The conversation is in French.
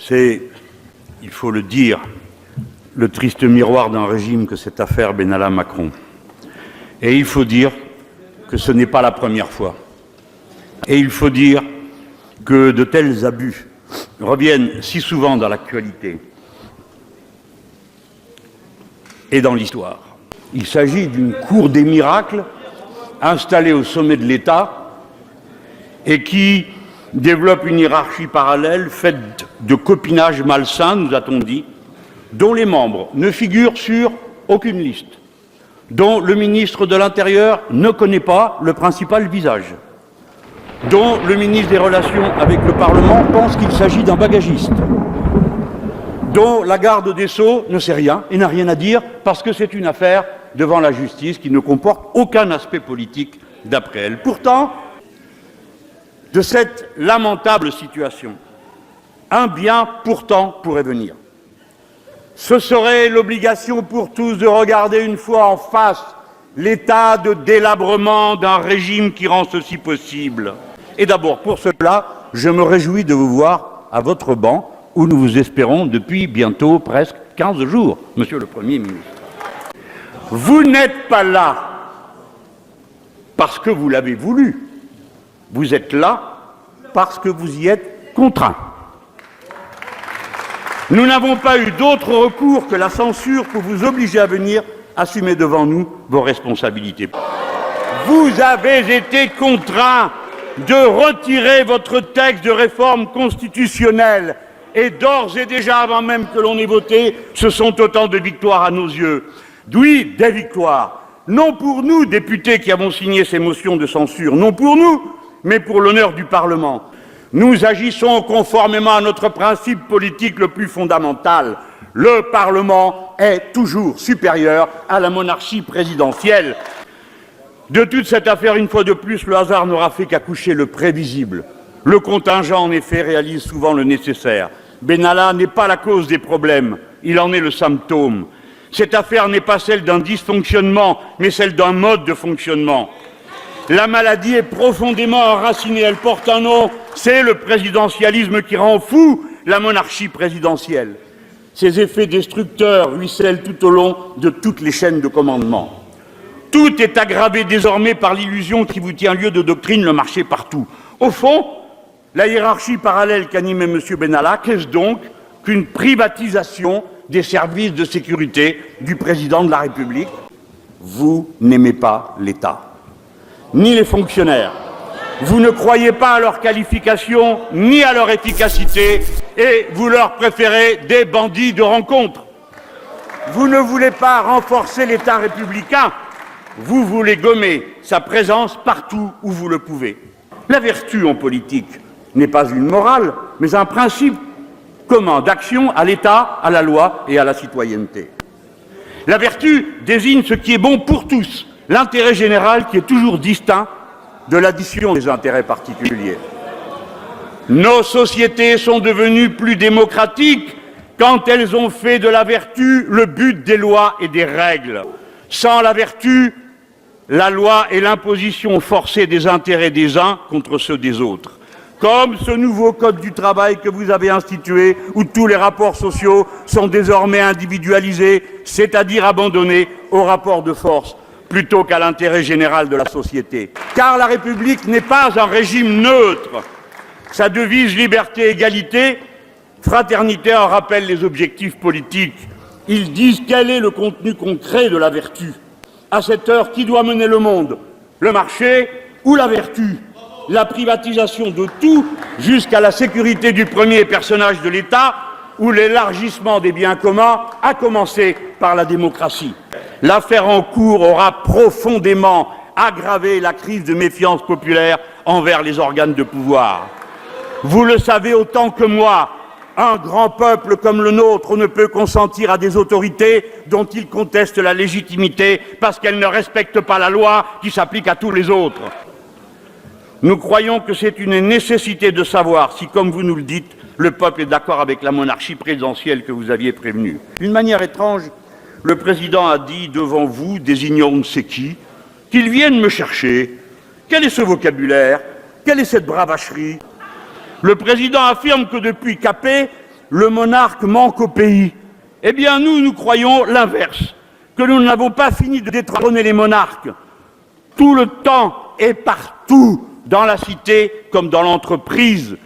C'est, il faut le dire, le triste miroir d'un régime que cette affaire Benalla-Macron. Et il faut dire que ce n'est pas la première fois. Et il faut dire que de tels abus reviennent si souvent dans l'actualité et dans l'histoire. Il s'agit d'une cour des miracles installée au sommet de l'État et qui développe une hiérarchie parallèle faite de copinage malsain, nous a-t-on dit, dont les membres ne figurent sur aucune liste, dont le ministre de l'Intérieur ne connaît pas le principal visage, dont le ministre des Relations avec le Parlement pense qu'il s'agit d'un bagagiste, dont la garde des Sceaux ne sait rien et n'a rien à dire parce que c'est une affaire devant la justice qui ne comporte aucun aspect politique d'après elle. Pourtant, de cette lamentable situation, un bien pourtant pourrait venir. Ce serait l'obligation pour tous de regarder une fois en face l'état de délabrement d'un régime qui rend ceci possible. Et d'abord, pour cela, je me réjouis de vous voir à votre banc, où nous vous espérons depuis bientôt presque 15 jours, Monsieur le Premier ministre. Vous n'êtes pas là parce que vous l'avez voulu. Vous êtes là parce que vous y êtes contraint. Nous n'avons pas eu d'autre recours que la censure pour vous obliger à venir assumer devant nous vos responsabilités. Vous avez été contraint de retirer votre texte de réforme constitutionnelle et d'ores et déjà, avant même que l'on ait voté, ce sont autant de victoires à nos yeux. Oui, des victoires. Non pour nous, députés qui avons signé ces motions de censure, non pour nous, mais pour l'honneur du Parlement. Nous agissons conformément à notre principe politique le plus fondamental. Le Parlement est toujours supérieur à la monarchie présidentielle. De toute cette affaire, une fois de plus, le hasard n'aura fait qu'accoucher le prévisible. Le contingent, en effet, réalise souvent le nécessaire. Benalla n'est pas la cause des problèmes, il en est le symptôme. Cette affaire n'est pas celle d'un dysfonctionnement, mais celle d'un mode de fonctionnement. La maladie est profondément enracinée, elle porte un nom, c'est le présidentialisme qui rend fou la monarchie présidentielle. Ses effets destructeurs ruissellent tout au long de toutes les chaînes de commandement. Tout est aggravé désormais par l'illusion qui vous tient lieu de doctrine, le marché partout. Au fond, la hiérarchie parallèle qu'animait M. Benalla, qu'est-ce donc qu'une privatisation des services de sécurité du président de la République? Vous n'aimez pas l'État, ni les fonctionnaires. Vous ne croyez pas à leur qualification, ni à leur efficacité, et vous leur préférez des bandits de rencontre. Vous ne voulez pas renforcer l'État républicain, vous voulez gommer sa présence partout où vous le pouvez. La vertu en politique n'est pas une morale, mais un principe commun d'action à l'État, à la loi et à la citoyenneté. La vertu désigne ce qui est bon pour tous, l'intérêt général qui est toujours distinct de l'addition des intérêts particuliers. Nos sociétés sont devenues plus démocratiques quand elles ont fait de la vertu le but des lois et des règles. Sans la vertu, la loi est l'imposition forcée des intérêts des uns contre ceux des autres. Comme ce nouveau code du travail que vous avez institué, où tous les rapports sociaux sont désormais individualisés, c'est-à-dire abandonnés au rapport de force, plutôt qu'à l'intérêt général de la société. Car la République n'est pas un régime neutre. Sa devise liberté, égalité, fraternité en rappelle les objectifs politiques. Ils disent quel est le contenu concret de la vertu. À cette heure, qui doit mener le monde? Le marché ou la vertu? La privatisation de tout jusqu'à la sécurité du premier personnage de l'État ou l'élargissement des biens communs, à commencer par la démocratie. L'affaire en cours aura profondément aggravé la crise de méfiance populaire envers les organes de pouvoir. Vous le savez autant que moi, un grand peuple comme le nôtre ne peut consentir à des autorités dont il conteste la légitimité parce qu'elles ne respectent pas la loi qui s'applique à tous les autres. Nous croyons que c'est une nécessité de savoir si, comme vous nous le dites, le peuple est d'accord avec la monarchie présidentielle que vous aviez prévenue. D'une manière étrange, le président a dit devant vous, désignant on ne sait qui, qu'il vienne me chercher. Quel est ce vocabulaire? Quelle est cette bravacherie? Le président affirme que depuis Capet, le monarque manque au pays. Eh bien, nous croyons l'inverse, que nous n'avons pas fini de détrôner les monarques. Tout le temps et partout, dans la cité comme dans l'entreprise,